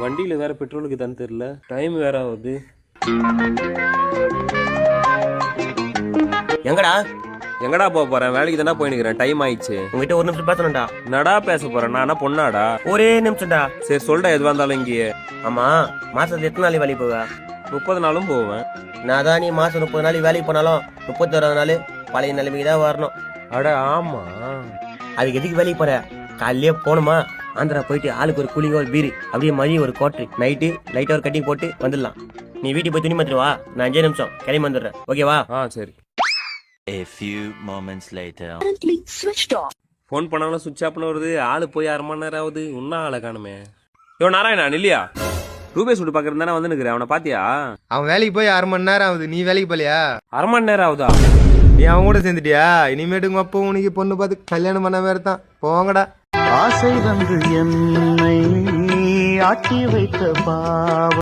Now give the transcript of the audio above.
வண்டியில வேற பெட்ரோலுக்கு தான் தெரியல, டைம் வேற ஆகுது. எங்கடா எங்கடா போக போறேன்? வேலைக்கு தானே போயினுக்கிறேன், டைம் ஆயிடுச்சு. உங்ககிட்ட ஒரு நிமிஷம் பேசணும்டா. நடா பேச போறேன்? நானா பொண்ணாடா? ஒரே நிமிஷம்டா. சரி சொல்லிட்டா, எதுவாக இருந்தாலும் இங்கேயே. ஆமா, மாசத்துல எத்தனை நாள் வேலைக்கு போவ? 30 நாளும் போவேன். நான் தான் நீ மாசம் 30 நாள் வேலைக்கு போனாலும் 31 நாள் பழைய நிலைமைக்கு தான் வரணும். அட ஆமா, அதுக்கு எதுக்கு வேலைக்கு போற? காலையிலேயே போகணுமா, ஆந்திரா போயிட்டு ஆளுக்கு ஒரு கூலிங்க ஒரு பீரு, அப்படியே மதியம் ஒரு கோட்டரி, நைட்டு லைட்டா ஒரு கட்டிங் போட்டு வந்துடலாம். நீ வீட்டுக்கு போய் துணி மாத்திட்டு வா, நான் 5 நிமிஷம் கிளம்பி வந்துடுறேன். ஓகேவா? சரி. A few moments later. Phone பண்ணாலும் சுவிட்ச் ஆஃப்னு வருது. ஆளு போய் 1/2 மணி நேரம் ஆகுது, இன்னும் ஆளை காணுமே. யோ நாராயணா, இல்லையா? ரூபேஷ் வீட்டு பக்கத்துல தானே வந்து நிக்கிறேன், அவனை பாத்தியா? அவன் வேலைக்கு போய் 1/2 மணி நேரம் ஆகுது, நீ வேலைக்கு போலியா? 1/2 மணி நேரம் ஆகுதா? நீ அவன் கூட சேர்ந்துட்டியா? இனிமேட்டு உங்க அப்பா உனக்கு பொண்ணு பார்த்து கல்யாணம் பண்ண வேற தான். போங்கடா. ஆசை வந்து என்னை ஆட்டி வைத்த பாவம்.